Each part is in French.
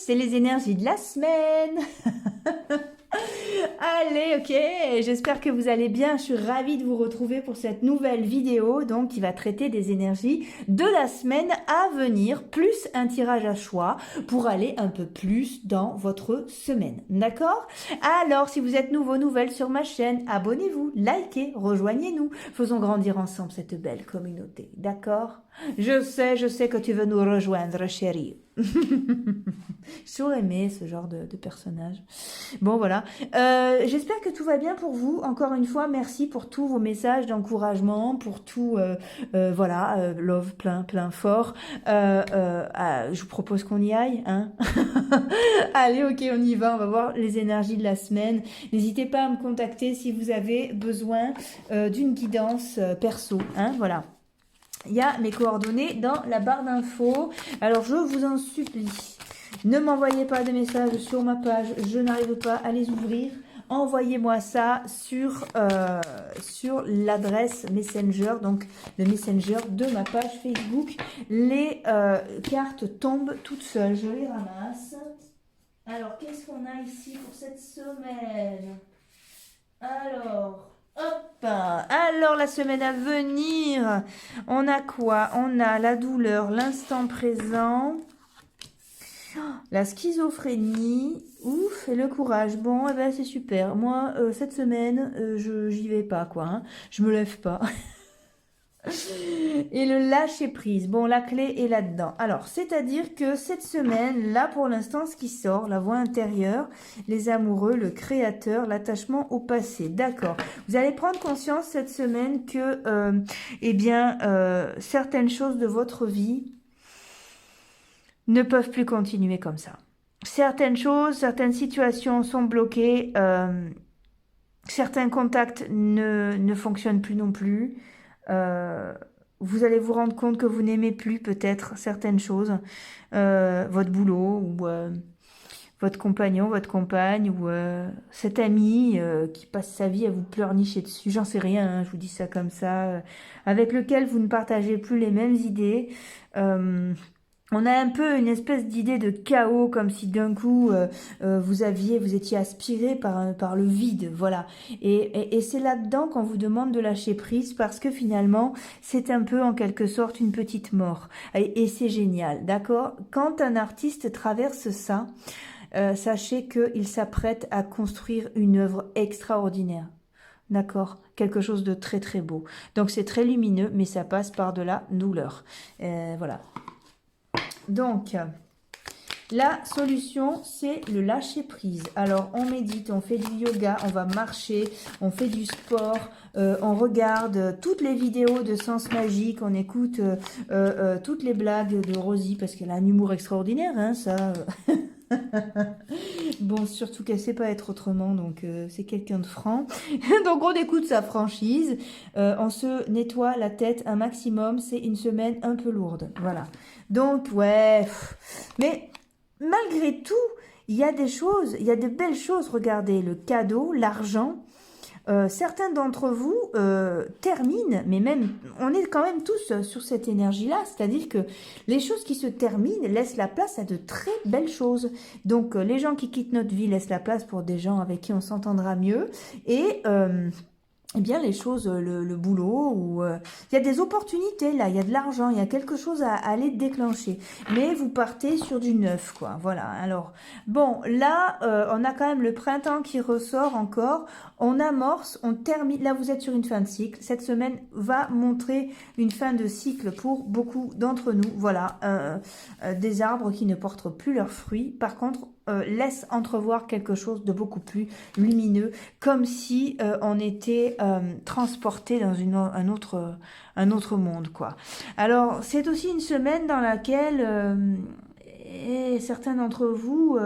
c'est les énergies de la semaine. Allez, ok, j'espère que vous allez bien. Je suis ravie de vous retrouver pour cette nouvelle vidéo donc qui va traiter des énergies de la semaine à venir, plus un tirage à choix pour aller un peu plus dans votre semaine. D'accord? Alors, si vous êtes nouveau, nouvelle sur ma chaîne, abonnez-vous, likez, rejoignez-nous. Faisons grandir ensemble cette belle communauté. D'accord? Je sais que tu veux nous rejoindre, chérie. J'ai toujours aimé ce genre de personnage. Bon, voilà. J'espère que tout va bien pour vous. Encore une fois, merci pour tous vos messages d'encouragement, pour tout, voilà, love plein fort. Je vous propose qu'on y aille, hein. Allez, ok, on y va. On va voir les énergies de la semaine. N'hésitez pas à me contacter si vous avez besoin d'une guidance perso, hein, voilà. Il y a mes coordonnées dans la barre d'infos. Alors, je vous en supplie, ne m'envoyez pas de messages sur ma page. Je n'arrive pas à les ouvrir. Envoyez-moi ça sur l'adresse Messenger, donc le Messenger de ma page Facebook. Les cartes tombent toutes seules. Je les ramasse. Alors, qu'est-ce qu'on a ici pour cette semaine? Alors... Hop, alors la semaine à venir, on a quoi? On a la douleur, l'instant présent, la schizophrénie, ouf, et le courage. Bon, eh ben c'est super. Moi, cette semaine, j'y vais pas, quoi. Hein. Je me lève pas. Et le lâcher prise. Bon, la clé est là-dedans. Alors, c'est-à-dire que cette semaine, là pour l'instant, ce qui sort, la voix intérieure, les amoureux, le créateur, l'attachement au passé. D'accord. Vous allez prendre conscience cette semaine que, certaines choses de votre vie ne peuvent plus continuer comme ça. Certaines choses, certaines situations sont bloquées. Certains contacts ne fonctionnent plus non plus. Vous allez vous rendre compte que vous n'aimez plus peut-être certaines choses, votre boulot ou votre compagnon, votre compagne ou cet ami qui passe sa vie à vous pleurnicher dessus, j'en sais rien, hein, je vous dis ça comme ça, avec lequel vous ne partagez plus les mêmes idées. On a un peu une espèce d'idée de chaos, comme si d'un coup vous étiez aspiré par le vide, voilà. Et c'est là-dedans qu'on vous demande de lâcher prise parce que finalement c'est un peu en quelque sorte une petite mort. Et c'est génial, d'accord? Quand un artiste traverse ça, sachez qu'il s'apprête à construire une œuvre extraordinaire. D'accord, quelque chose de très très beau. Donc c'est très lumineux, mais ça passe par de la douleur. Voilà. Donc, la solution, c'est le lâcher prise. Alors, on médite, on fait du yoga, on va marcher, on fait du sport, on regarde toutes les vidéos de Sens Magique, on écoute toutes les blagues de Rosie, parce qu'elle a un humour extraordinaire, hein, ça... Bon, surtout qu'elle sait pas être autrement, donc c'est quelqu'un de franc. Donc on écoute sa franchise, on se nettoie la tête un maximum, c'est une semaine un peu lourde, voilà. Donc ouais, mais malgré tout, il y a des choses, il y a de belles choses, regardez, le cadeau, l'argent. Certains d'entre vous terminent, mais même, on est quand même tous sur cette énergie-là, c'est-à-dire que les choses qui se terminent laissent la place à de très belles choses. Donc, les gens qui quittent notre vie laissent la place pour des gens avec qui on s'entendra mieux, et... eh bien, les choses, le boulot, ou il y a des opportunités là, il y a de l'argent, il y a quelque chose à aller déclencher. Mais vous partez sur du neuf, quoi. Voilà. Alors, bon, là, on a quand même le printemps qui ressort encore. On amorce, on termine. Là, vous êtes sur une fin de cycle. Cette semaine va montrer une fin de cycle pour beaucoup d'entre nous. Voilà, des arbres qui ne portent plus leurs fruits. Par contre, laisse entrevoir quelque chose de beaucoup plus lumineux, comme si on était transporté dans un autre monde, quoi. Alors, c'est aussi une semaine dans laquelle certains d'entre vous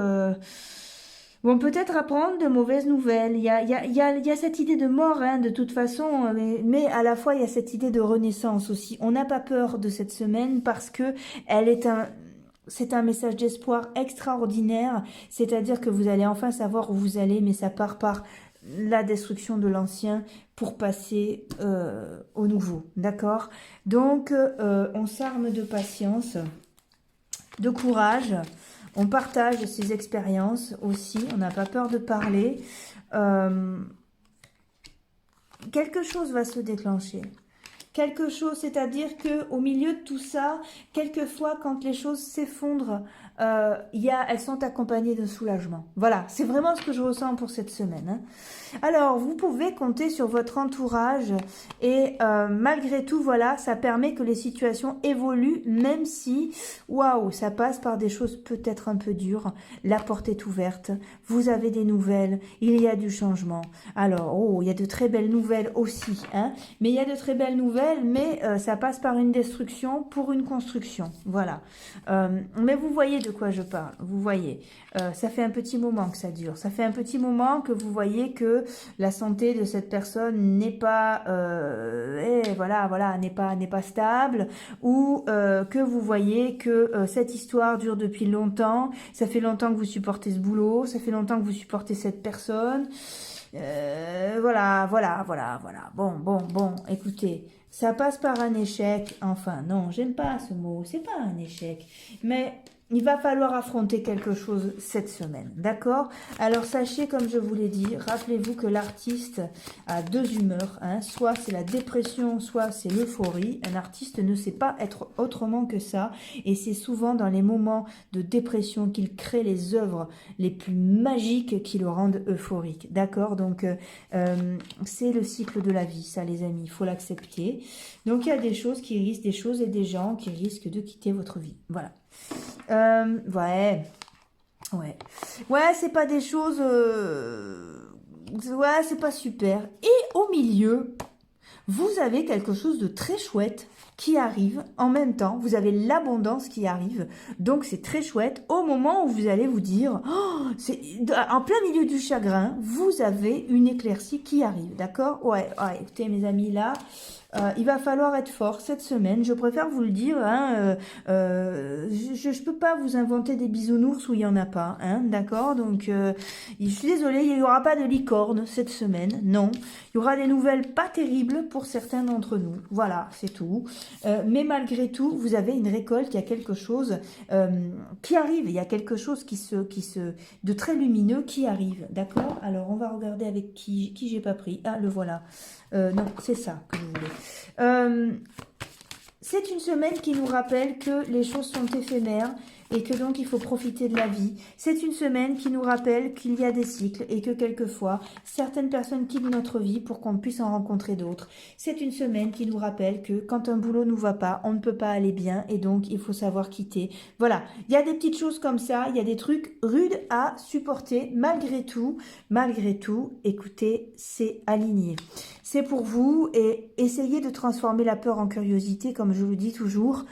vont peut-être apprendre de mauvaises nouvelles. Il y a cette idée de mort, hein, de toute façon, mais à la fois, il y a cette idée de renaissance aussi. On n'a pas peur de cette semaine parce que c'est un message d'espoir extraordinaire, c'est-à-dire que vous allez enfin savoir où vous allez, mais ça part par la destruction de l'ancien pour passer au nouveau, d'accord? Donc, on s'arme de patience de courage. On partage ses expériences aussi. On n'a pas peur de parler. Quelque chose va se déclencher. Quelque chose, c'est-à-dire que au milieu de tout ça, quelquefois, quand les choses s'effondrent, elles sont accompagnées de soulagement. Voilà, c'est vraiment ce que je ressens pour cette semaine. Hein. Alors, vous pouvez compter sur votre entourage et malgré tout, voilà, ça permet que les situations évoluent, même si, waouh, ça passe par des choses peut-être un peu dures. La porte est ouverte, vous avez des nouvelles, il y a du changement. Alors, oh, il y a de très belles nouvelles aussi, hein, mais il y a de très belles nouvelles, mais ça passe par une destruction pour une construction, voilà. Mais vous voyez de quoi je parle, vous voyez. Ça fait un petit moment que ça dure, ça fait un petit moment que vous voyez que la santé de cette personne n'est pas, n'est pas stable, ou que vous voyez que cette histoire dure depuis longtemps, ça fait longtemps que vous supportez ce boulot, ça fait longtemps que vous supportez cette personne. Voilà. Bon, écoutez, ça passe par un échec. Enfin, non, j'aime pas ce mot. C'est pas un échec. Mais il va falloir affronter quelque chose cette semaine. D'accord? Alors, sachez, comme je vous l'ai dit, rappelez-vous que l'artiste a deux humeurs. Hein, soit c'est la dépression, soit c'est l'euphorie. Un artiste ne sait pas être autrement que ça. Et c'est souvent dans les moments de dépression qu'il crée les œuvres les plus magiques qui le rendent euphorique. D'accord? Donc, c'est le cycle de la vie, ça, les amis. Il faut l'accepter. Donc, il y a des choses qui risquent, des choses et des gens qui risquent de quitter votre vie. Voilà. Ouais, c'est pas des choses, c'est pas super. Et au milieu, vous avez quelque chose de très chouette qui arrive en même temps. Vous avez l'abondance qui arrive, donc c'est très chouette. Au moment où vous allez vous dire, oh, c'est en plein milieu du chagrin, vous avez une éclaircie qui arrive, d'accord? Ouais, écoutez mes amis, là, il va falloir être fort cette semaine, je préfère vous le dire, hein, je ne peux pas vous inventer des bisounours où il n'y en a pas, hein, d'accord? Donc, je suis désolée, il n'y aura pas de licorne cette semaine, non. Il y aura des nouvelles pas terribles pour certains d'entre nous, voilà, c'est tout. Mais malgré tout, vous avez une récolte, il y a quelque chose qui arrive, il y a quelque chose de très lumineux qui arrive, d'accord? Alors, on va regarder avec qui j'ai pas pris. Ah, le voilà. Non, c'est ça que je voulais. C'est une semaine qui nous rappelle que les choses sont éphémères et que donc il faut profiter de la vie. C'est une semaine qui nous rappelle qu'il y a des cycles et que quelquefois, certaines personnes quittent notre vie pour qu'on puisse en rencontrer d'autres. C'est une semaine qui nous rappelle que quand un boulot nous va pas, on ne peut pas aller bien et donc il faut savoir quitter. Voilà, il y a des petites choses comme ça, il y a des trucs rudes à supporter. Malgré tout, écoutez, c'est aligné. C'est pour vous et essayez de transformer la peur en curiosité, comme je vous dis toujours.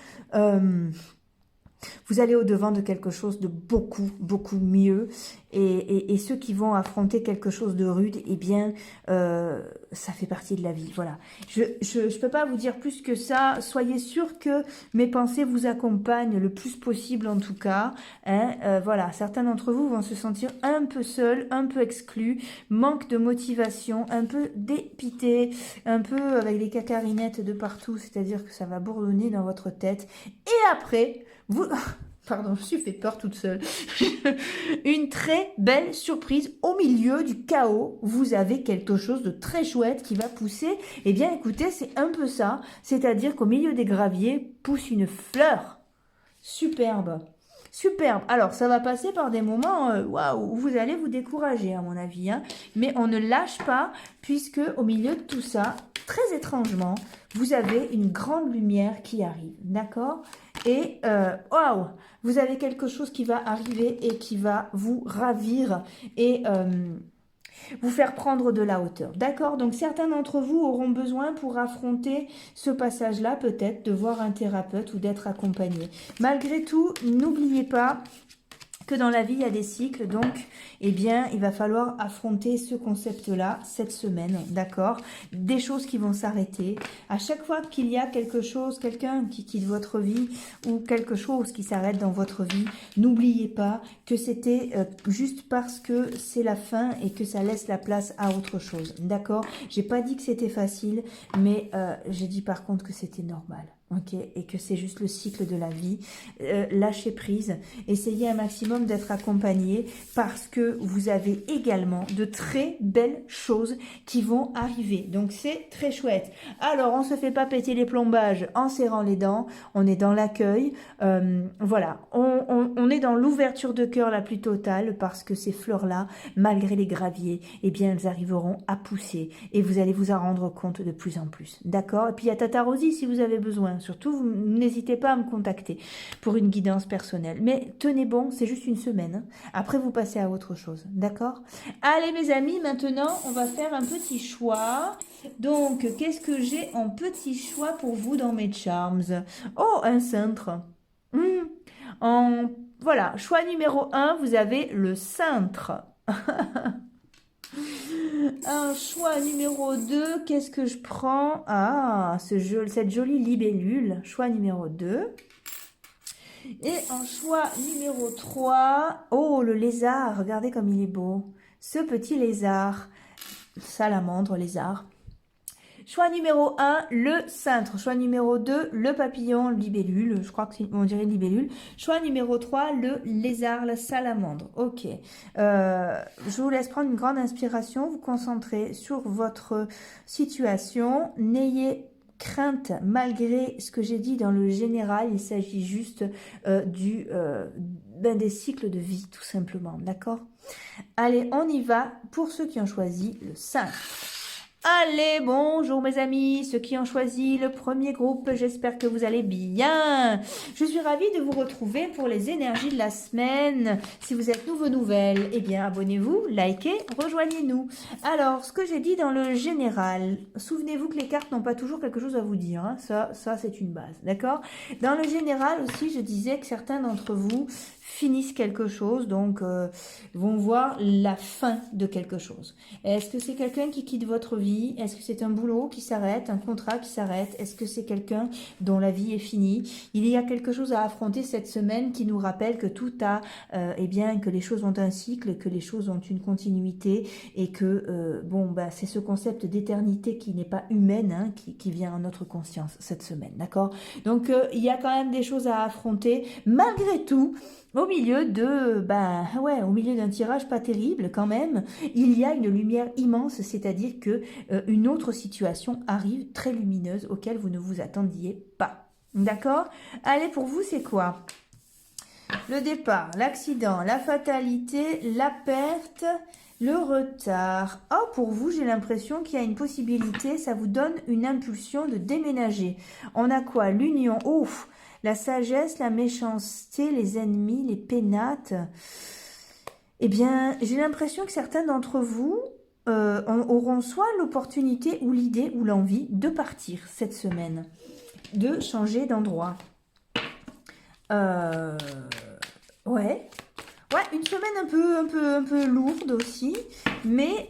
Vous allez au-devant de quelque chose de beaucoup, beaucoup mieux. Et ceux qui vont affronter quelque chose de rude, eh bien, ça fait partie de la vie. Voilà. Je peux pas vous dire plus que ça. Soyez sûr que mes pensées vous accompagnent le plus possible, en tout cas. Hein. Voilà. Certains d'entre vous vont se sentir un peu seuls, un peu exclus, manque de motivation, un peu dépités, un peu avec des cacarinettes de partout. C'est-à-dire que ça va bourdonner dans votre tête. Et après, vous... Pardon, je me suis fait peur toute seule. Une très belle surprise au milieu du chaos. Vous avez quelque chose de très chouette qui va pousser. Eh bien, écoutez, c'est un peu ça. C'est-à-dire qu'au milieu des graviers pousse une fleur. Superbe. Superbe. Alors, ça va passer par des moments waouh, où vous allez vous décourager, à mon avis. Hein. Mais on ne lâche pas, puisque au milieu de tout ça, très étrangement, vous avez une grande lumière qui arrive. D'accord ? Et waouh, vous avez quelque chose qui va arriver et qui va vous ravir et vous faire prendre de la hauteur. D'accord? Donc certains d'entre vous auront besoin pour affronter ce passage-là, peut-être de voir un thérapeute ou d'être accompagné. Malgré tout, n'oubliez pas que dans la vie, il y a des cycles, donc, eh bien, il va falloir affronter ce concept-là cette semaine, d'accord? Des choses qui vont s'arrêter. À chaque fois qu'il y a quelque chose, quelqu'un qui quitte votre vie ou quelque chose qui s'arrête dans votre vie, n'oubliez pas que c'était juste parce que c'est la fin et que ça laisse la place à autre chose, d'accord? J'ai pas dit que c'était facile, mais j'ai dit par contre que c'était normal. ok, et que c'est juste le cycle de la vie. Lâchez prise, essayez un maximum d'être accompagné parce que vous avez également de très belles choses qui vont arriver. Donc c'est très chouette. Alors on se fait pas péter les plombages en serrant les dents, on est dans l'accueil, voilà, on est dans l'ouverture de cœur la plus totale parce que ces fleurs-là, malgré les graviers, eh bien elles arriveront à pousser et vous allez vous en rendre compte de plus en plus. D'accord? Et puis il y a Tata Rosie si vous avez besoin. Surtout, vous n'hésitez pas à me contacter pour une guidance personnelle. Mais tenez bon, c'est juste une semaine. Hein. Après, vous passez à autre chose. D'accord? Allez, mes amis, maintenant, on va faire un petit choix. Donc, qu'est-ce que j'ai en petit choix pour vous dans mes charms? Oh, un cintre. Voilà, choix numéro 1, vous avez le cintre. Un choix numéro 2, qu'est-ce que je prends? Ah, cette jolie libellule, choix numéro 2. Et en choix numéro 3, oh, le lézard, regardez comme il est beau. Ce petit lézard, salamandre, lézard. Choix numéro 1, le cintre. Choix numéro 2, le papillon, libellule. Je crois qu'on dirait libellule. Choix numéro 3, le lézard, la salamandre. Ok. Je vous laisse prendre une grande inspiration. Vous concentrer sur votre situation. N'ayez crainte malgré ce que j'ai dit dans le général. Il s'agit juste des cycles de vie, tout simplement. D'accord? Allez, on y va pour ceux qui ont choisi le cintre. Allez, bonjour mes amis, ceux qui ont choisi le premier groupe, j'espère que vous allez bien. Je suis ravie de vous retrouver pour les énergies de la semaine. Si vous êtes nouveau nouvelle, eh bien abonnez-vous, likez, rejoignez-nous. Alors, ce que j'ai dit dans le général, souvenez-vous que les cartes n'ont pas toujours quelque chose à vous dire, hein. Ça c'est une base, d'accord? Dans le général aussi, je disais que certains d'entre vous finissent quelque chose, donc vont voir la fin de quelque chose. Est-ce que c'est quelqu'un qui quitte votre vie? Est-ce que c'est un boulot qui s'arrête, un contrat qui s'arrête? Est-ce que c'est quelqu'un dont la vie est finie? Il y a quelque chose à affronter cette semaine qui nous rappelle que tout a, eh bien, que les choses ont un cycle, que les choses ont une continuité et que, c'est ce concept d'éternité qui n'est pas humaine, hein, qui vient à notre conscience cette semaine, d'accord? Donc, il y a quand même des choses à affronter, malgré tout. Au milieu au milieu d'un tirage pas terrible quand même, il y a une lumière immense, c'est-à-dire que une autre situation arrive très lumineuse auquel vous ne vous attendiez pas. D'accord? Allez, pour vous, c'est quoi? Le départ, l'accident, la fatalité, la perte, le retard. Oh, pour vous, j'ai l'impression qu'il y a une possibilité, ça vous donne une impulsion de déménager. On a quoi? L'union. Ouf! La sagesse, la méchanceté, les ennemis, les pénates. Eh bien, j'ai l'impression que certains d'entre vous auront soit l'opportunité ou l'idée ou l'envie de partir cette semaine, de changer d'endroit. Ouais. Ouais, une semaine un peu lourde aussi, mais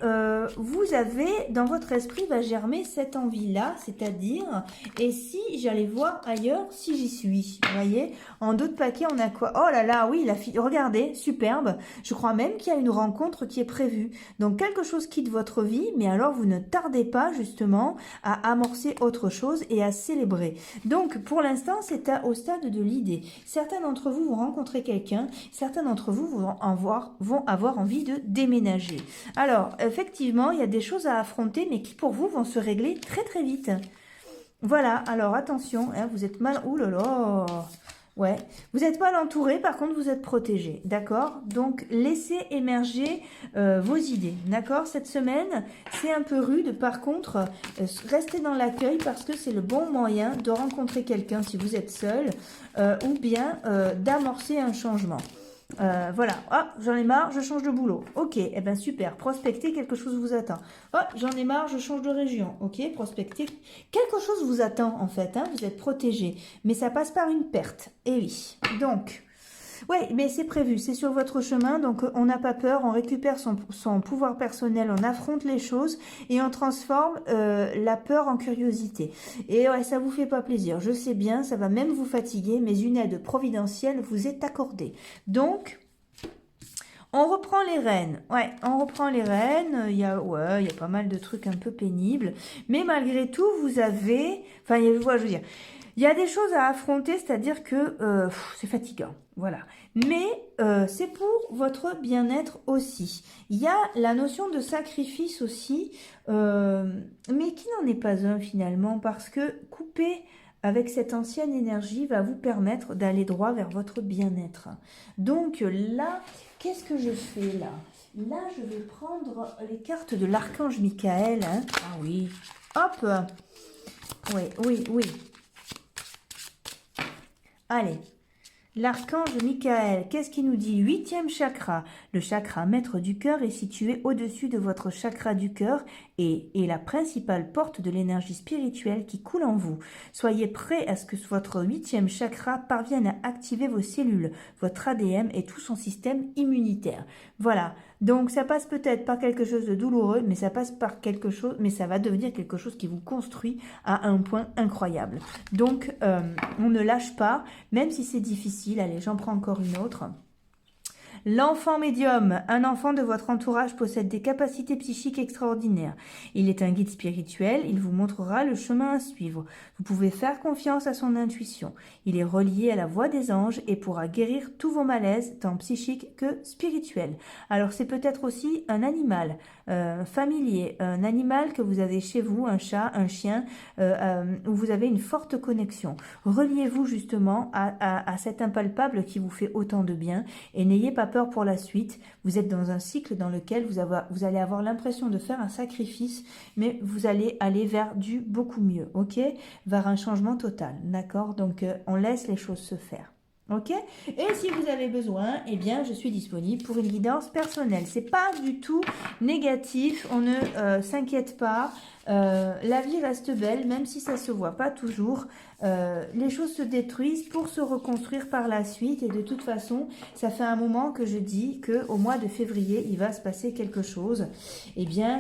vous avez, dans votre esprit, va germer cette envie-là, c'est-à-dire, et si j'allais voir ailleurs, si j'y suis, vous voyez, en dos de paquet, on a quoi? Oh là là, oui, la fille, regardez, superbe, je crois même qu'il y a une rencontre qui est prévue, donc quelque chose quitte votre vie, mais alors vous ne tardez pas, justement, à amorcer autre chose et à célébrer. Donc, pour l'instant, c'est au stade de l'idée. Certains d'entre vous vont rencontrer quelqu'un, certains d'entre vous vont avoir envie de déménager. Alors, effectivement, il y a des choses à affronter, mais qui pour vous vont se régler très très vite. Voilà, alors attention, hein, vous êtes mal... Ouh là là. Ouais, vous n'êtes pas entouré, par contre vous êtes protégé, d'accord? Donc laissez émerger vos idées, d'accord? Cette semaine, c'est un peu rude, par contre, restez dans l'accueil parce que c'est le bon moyen de rencontrer quelqu'un si vous êtes seul ou bien d'amorcer un changement. Voilà, ah, j'en ai marre, je change de boulot. Ok, eh ben super, prospectez, quelque chose vous attend. Oh, j'en ai marre, je change de région. Ok, prospectez, quelque chose vous attend en fait, hein, vous êtes protégé. Mais ça passe par une perte, et oui. Donc, oui, mais c'est prévu, c'est sur votre chemin, donc on n'a pas peur, on récupère son pouvoir personnel, on affronte les choses et on transforme la peur en curiosité. Et ouais, ça vous fait pas plaisir, je sais bien, ça va même vous fatiguer, mais une aide providentielle vous est accordée. Donc, on reprend les rênes. Ouais, on reprend les rênes. Il y a pas mal de trucs un peu pénibles. Mais malgré tout, vous avez... Enfin, je veux dire... Il y a des choses à affronter, c'est-à-dire que c'est fatigant, voilà. Mais c'est pour votre bien-être aussi. Il y a la notion de sacrifice aussi, mais qui n'en est pas un finalement, parce que couper avec cette ancienne énergie va vous permettre d'aller droit vers votre bien-être. Donc là, qu'est-ce que je fais là? Là, je vais prendre les cartes de l'archange Michael. Hein. Ah oui. Hop. Oui, oui, oui. Allez. L'archange Michael, qu'est-ce qu'il nous dit? 8e chakra. Le chakra maître du cœur est situé au-dessus de votre chakra du cœur et est la principale porte de l'énergie spirituelle qui coule en vous. Soyez prêts à ce que votre 8e chakra parvienne à activer vos cellules, votre ADN et tout son système immunitaire. Voilà. Donc ça passe peut-être par quelque chose de douloureux, mais ça passe par quelque chose, mais ça va devenir quelque chose qui vous construit à un point incroyable. Donc on ne lâche pas, même si c'est difficile. Allez, j'en prends encore une autre. L'enfant médium, un enfant de votre entourage possède des capacités psychiques extraordinaires. Il est un guide spirituel, il vous montrera le chemin à suivre. Vous pouvez faire confiance à son intuition. Il est relié à la voix des anges et pourra guérir tous vos malaises, tant psychiques que spirituels. Alors c'est peut-être aussi un animal familier, un animal que vous avez chez vous, un chat, un chien, où vous avez une forte connexion. Reliez-vous justement à cet impalpable qui vous fait autant de bien et n'ayez pas peur pour la suite. Vous êtes dans un cycle dans lequel vous allez avoir l'impression de faire un sacrifice, mais vous allez aller vers du beaucoup mieux, ok? Vers un changement total, d'accord? Donc on laisse les choses se faire. Ok? Et si vous avez besoin, eh bien, je suis disponible pour une guidance personnelle. C'est pas du tout négatif, on ne s'inquiète pas. La vie reste belle, même si ça se voit pas toujours. Les choses se détruisent pour se reconstruire par la suite. Et de toute façon, ça fait un moment que je dis que au mois de février, il va se passer quelque chose. Eh bien,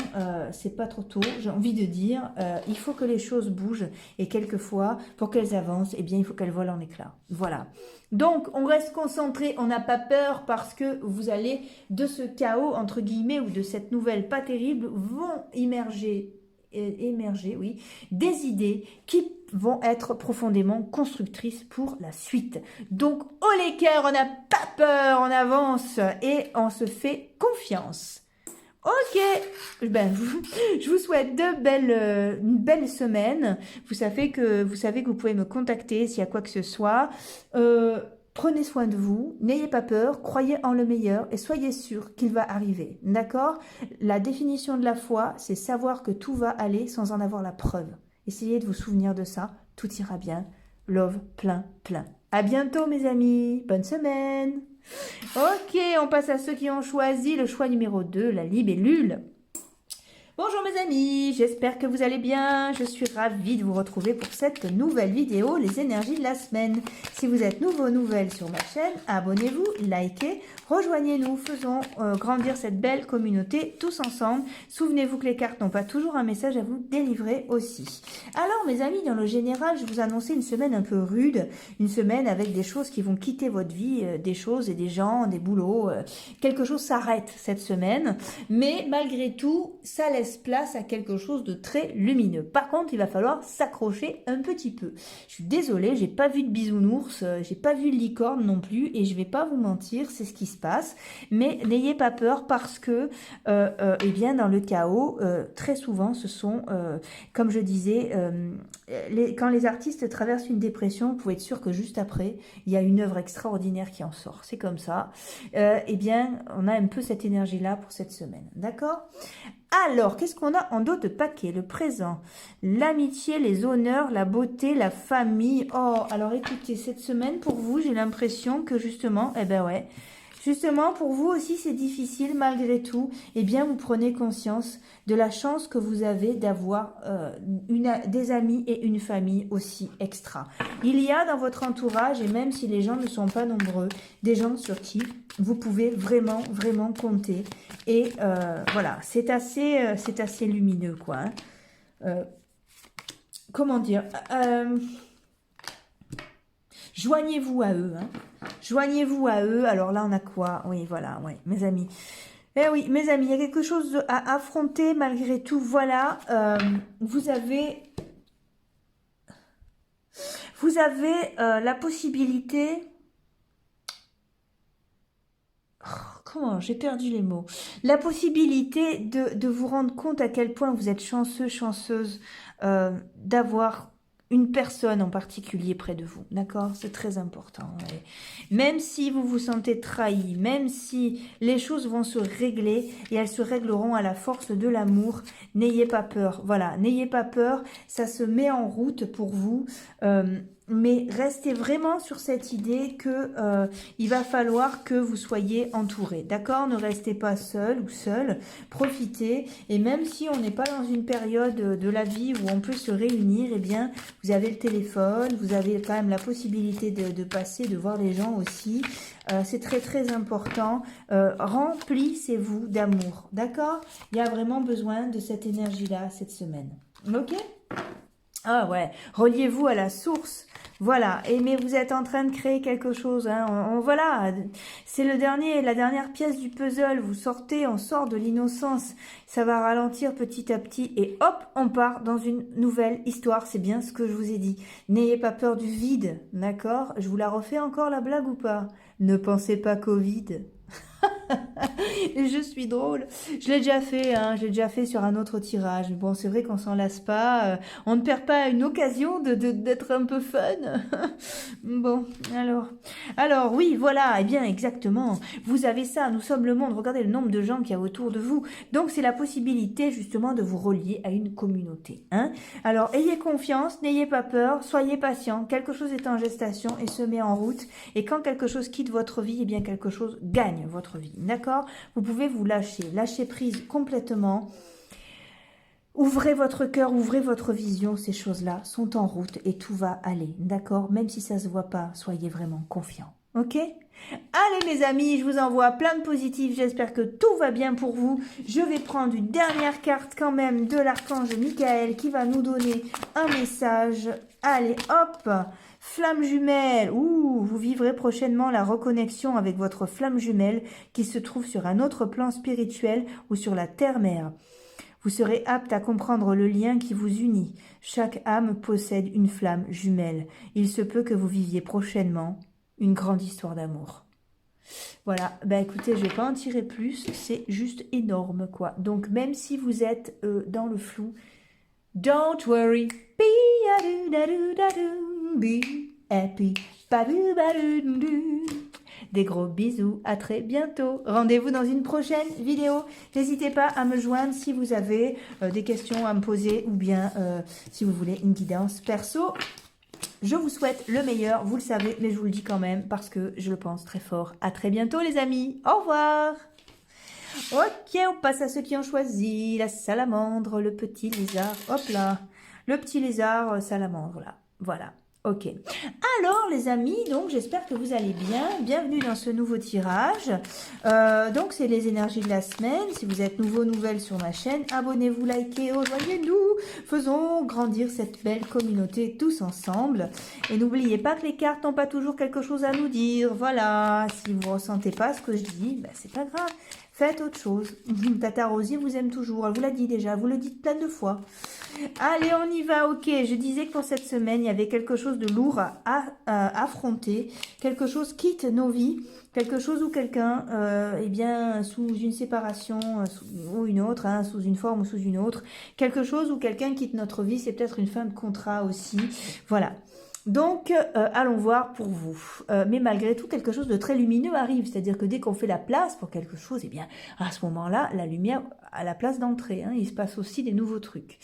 c'est pas trop tôt. J'ai envie de dire, il faut que les choses bougent. Et quelquefois, pour qu'elles avancent, eh bien, il faut qu'elles volent en éclats. Voilà. Donc, on reste concentré, on n'a pas peur parce que vous allez de ce chaos, entre guillemets, ou de cette nouvelle pas terrible, vont émerger, oui, des idées qui vont être profondément constructrices pour la suite. Donc, haut les cœurs, on n'a pas peur, on avance et on se fait confiance. Ok, ben, je vous souhaite une belle semaine. Vous savez que vous pouvez me contacter s'il y a quoi que ce soit. Prenez soin de vous, n'ayez pas peur, croyez en le meilleur et soyez sûr qu'il va arriver. D'accord? La définition de la foi, c'est savoir que tout va aller sans en avoir la preuve. Essayez de vous souvenir de ça, tout ira bien. Love, plein, plein. À bientôt mes amis, bonne semaine. Ok, on passe à ceux qui ont choisi le choix numéro 2, la libellule. Bonjour mes amis, j'espère que vous allez bien. Je suis ravie de vous retrouver pour cette nouvelle vidéo, les énergies de la semaine. Si vous êtes nouvelle sur ma chaîne, abonnez-vous, likez, rejoignez-nous, faisons grandir cette belle communauté tous ensemble. Souvenez-vous que les cartes n'ont pas toujours un message à vous délivrer aussi. Alors mes amis, dans le général, je vous annonçais une semaine un peu rude, une semaine avec des choses qui vont quitter votre vie, des choses et des gens, des boulots. Quelque chose s'arrête cette semaine, mais malgré tout, ça laisse place à quelque chose de très lumineux. Par contre, il va falloir s'accrocher un petit peu. Je suis désolée, j'ai pas vu de bisounours, j'ai pas vu de licorne non plus, et je vais pas vous mentir, c'est ce qui se passe. Mais n'ayez pas peur parce que, eh bien, dans le chaos, très souvent, ce sont, comme je disais, quand les artistes traversent une dépression, vous pouvez être sûr que juste après, il y a une œuvre extraordinaire qui en sort. C'est comme ça. Eh bien, on a un peu cette énergie-là pour cette semaine. D'accord ? Alors, qu'est-ce qu'on a en dos de paquet? Le présent, l'amitié, les honneurs, la beauté, la famille. Oh, alors écoutez, cette semaine, pour vous, j'ai l'impression que justement, eh ben ouais, justement, pour vous aussi, c'est difficile malgré tout. Eh bien, vous prenez conscience de la chance que vous avez d'avoir des amis et une famille aussi extra. Il y a dans votre entourage, et même si les gens ne sont pas nombreux, des gens sur qui vous pouvez vraiment, vraiment compter. Et voilà, c'est assez lumineux, quoi. Hein. Comment dire joignez-vous à eux, hein. Joignez-vous à eux. Alors là, on a quoi? Oui, voilà, oui, mes amis. Eh oui, mes amis, il y a quelque chose à affronter malgré tout. Voilà, vous avez Vous avez la possibilité... Comment? J'ai perdu les mots. La possibilité de vous rendre compte à quel point vous êtes chanceux, chanceuse d'avoir une personne en particulier près de vous. D'accord? C'est très important. Et même si vous vous sentez trahi, même si les choses vont se régler et elles se régleront à la force de l'amour, n'ayez pas peur. Voilà, n'ayez pas peur. Ça se met en route pour vous. Mais restez vraiment sur cette idée que il va falloir que vous soyez entouré, d'accord? Ne restez pas seul ou seul, profitez. Et même si on n'est pas dans une période de la vie où on peut se réunir, eh bien, vous avez le téléphone, vous avez quand même la possibilité de passer, de voir les gens aussi. C'est très très important. Remplissez-vous d'amour, d'accord? Il y a vraiment besoin de cette énergie-là cette semaine, ok? Ah ouais, reliez-vous à la source. Voilà, et mais vous êtes en train de créer quelque chose, hein. Voilà, c'est la dernière pièce du puzzle. Vous sortez, on sort de l'innocence, ça va ralentir petit à petit et hop, on part dans une nouvelle histoire. C'est bien ce que je vous ai dit. N'ayez pas peur du vide, d'accord? Je vous la refais encore la blague ou pas? Ne pensez pas qu'au vide. Je suis drôle. Je l'ai déjà fait, hein. Je l'ai déjà fait sur un autre tirage. Bon, c'est vrai qu'on s'en lasse pas. On ne perd pas une occasion d'être un peu fun. Bon, alors oui, voilà. Eh bien, exactement. Vous avez ça. Nous sommes le monde. Regardez le nombre de gens qu'il y a autour de vous. Donc, c'est la possibilité justement de vous relier à une communauté, hein. Alors, ayez confiance, n'ayez pas peur, soyez patient. Quelque chose est en gestation et se met en route. Et quand quelque chose quitte votre vie, eh bien, quelque chose gagne votre vie. D'accord? Vous pouvez vous lâcher prise complètement. Ouvrez votre cœur, ouvrez votre vision. Ces choses-là sont en route et tout va aller. D'accord? Même si ça ne se voit pas, soyez vraiment confiants. Ok? Allez mes amis, je vous envoie plein de positifs. J'espère que tout va bien pour vous. Je vais prendre une dernière carte quand même de l'archange Michael qui va nous donner un message. Allez, hop! Flamme jumelle, ouh, vous vivrez prochainement la reconnexion avec votre flamme jumelle qui se trouve sur un autre plan spirituel ou sur la terre-mère. Vous serez apte à comprendre le lien qui vous unit. Chaque âme possède une flamme jumelle. Il se peut que vous viviez prochainement une grande histoire d'amour. Voilà, bah écoutez, je vais pas en tirer plus, c'est juste énorme quoi. Donc même si vous êtes dans le flou, don't worry, be happy. Des gros bisous, à très bientôt. Rendez-vous dans une prochaine vidéo. N'hésitez pas à me joindre si vous avez des questions à me poser ou bien si vous voulez une guidance perso. Je vous souhaite le meilleur, vous le savez, mais je vous le dis quand même parce que je le pense très fort. À très bientôt les amis, au revoir. Ok, on passe à ceux qui ont choisi la salamandre, le petit lézard, hop là, le petit lézard salamandre là, voilà. Ok. Alors les amis, donc j'espère que vous allez bien. Bienvenue dans ce nouveau tirage. Donc c'est les énergies de la semaine. Si vous êtes nouveau, nouvelle sur ma chaîne, abonnez-vous, likez, rejoignez-nous. Faisons grandir cette belle communauté tous ensemble. Et n'oubliez pas que les cartes n'ont pas toujours quelque chose à nous dire. Voilà, si vous ne ressentez pas ce que je dis, ben, c'est pas grave. Faites autre chose. Tata Rosie vous aime toujours. Elle vous l'a dit déjà. Vous le dites plein de fois. Allez, on y va. Ok, je disais que pour cette semaine, il y avait quelque chose de lourd à affronter. Quelque chose quitte nos vies. Quelque chose où quelqu'un, eh bien, sous une séparation ou une autre, hein, sous une forme ou sous une autre. Quelque chose où quelqu'un quitte notre vie. C'est peut-être une fin de contrat aussi. Voilà. Donc, allons voir pour vous. Mais malgré tout, quelque chose de très lumineux arrive. C'est-à-dire que dès qu'on fait la place pour quelque chose, eh bien, à ce moment-là, la lumière a la place d'entrée. Hein, il se passe aussi des nouveaux trucs.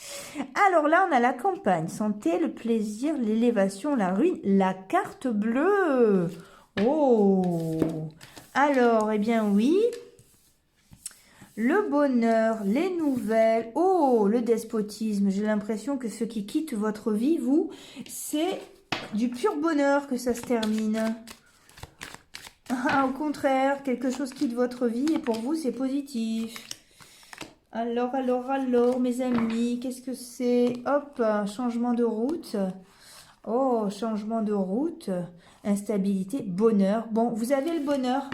Alors là, on a la campagne, santé, le plaisir, l'élévation, la ruine, la carte bleue. Oh! Alors, eh bien oui. Le bonheur, les nouvelles. Oh, le despotisme. J'ai l'impression que ce qui quitte votre vie, vous, c'est du pur bonheur que ça se termine. Ah, au contraire, quelque chose quitte votre vie et pour vous, c'est positif. Alors, mes amis, qu'est-ce que c'est? Hop, changement de route. Oh, changement de route. Instabilité, bonheur. Bon, vous avez le bonheur.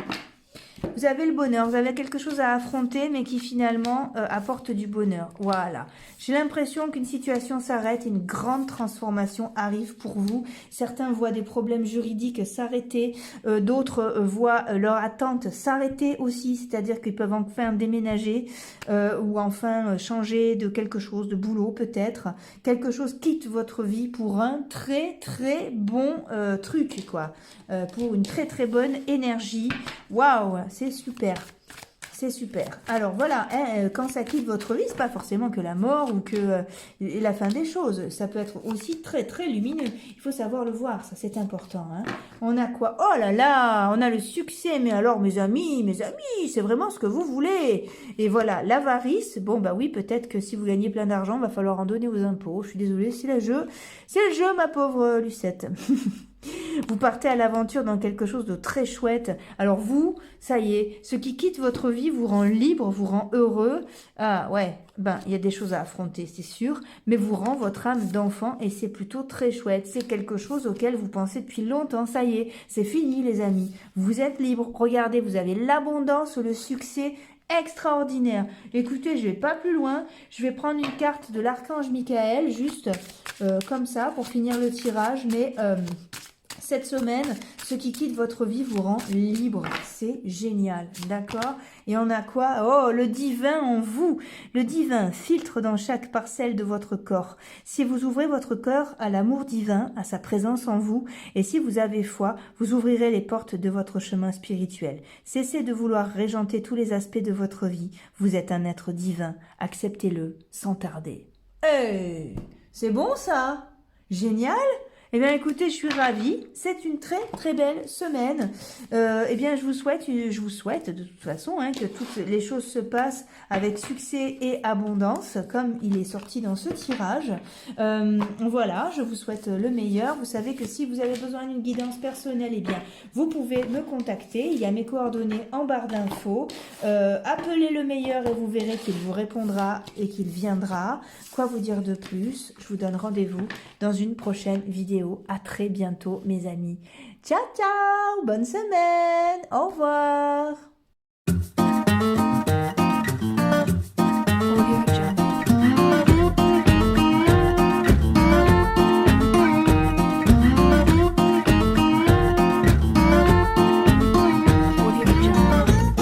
vous avez le bonheur, vous avez quelque chose à affronter, mais qui finalement apporte du bonheur. Voilà. J'ai l'impression qu'une situation s'arrête, une grande transformation arrive pour vous. Certains voient des problèmes juridiques s'arrêter, d'autres voient leur attente s'arrêter aussi, c'est-à-dire qu'ils peuvent enfin déménager ou enfin changer de quelque chose, de boulot peut-être. Quelque chose quitte votre vie pour un très très bon truc, quoi. Pour une très très bonne énergie. Waouh, c'est super. C'est super. Alors voilà, hein, quand ça quitte votre vie, c'est pas forcément que la mort ou que la fin des choses. Ça peut être aussi très très lumineux. Il faut savoir le voir, ça c'est important. Hein. On a quoi? Oh là là, on a le succès. Mais alors mes amis, c'est vraiment ce que vous voulez. Et voilà, l'avarice. Bon bah oui, peut-être que si vous gagnez plein d'argent, va falloir en donner aux impôts. Je suis désolée, c'est le jeu. C'est le jeu, ma pauvre Lucette. Vous partez à l'aventure dans quelque chose de très chouette. Alors vous, ça y est, ce qui quitte votre vie vous rend libre, vous rend heureux. Ah ouais, ben il y a des choses à affronter, c'est sûr, mais vous rend votre âme d'enfant et c'est plutôt très chouette. C'est quelque chose auquel vous pensez depuis longtemps. Ça y est, c'est fini les amis. Vous êtes libre. Regardez, vous avez l'abondance, le succès extraordinaire. Écoutez, je vais pas plus loin. Je vais prendre une carte de l'archange Michael, juste comme ça, pour finir le tirage, mais... cette semaine, ce qui quitte votre vie vous rend libre. C'est génial, d'accord? Et on a quoi? Oh, le divin en vous. Le divin filtre dans chaque parcelle de votre corps. Si vous ouvrez votre cœur à l'amour divin, à sa présence en vous, et si vous avez foi, vous ouvrirez les portes de votre chemin spirituel. Cessez de vouloir régenter tous les aspects de votre vie. Vous êtes un être divin. Acceptez-le sans tarder. Hey, c'est bon ça? Génial? Eh bien, écoutez, je suis ravie. C'est une très, très belle semaine. Eh bien, je vous souhaite de toute façon hein, que toutes les choses se passent avec succès et abondance, comme il est sorti dans ce tirage. Voilà, je vous souhaite le meilleur. Vous savez que si vous avez besoin d'une guidance personnelle, eh bien, vous pouvez me contacter. Il y a mes coordonnées en barre d'infos. Appelez le meilleur et vous verrez qu'il vous répondra et qu'il viendra. Quoi vous dire de plus? Je vous donne rendez-vous dans une prochaine vidéo. À très bientôt mes amis. Ciao ciao, bonne semaine, au revoir.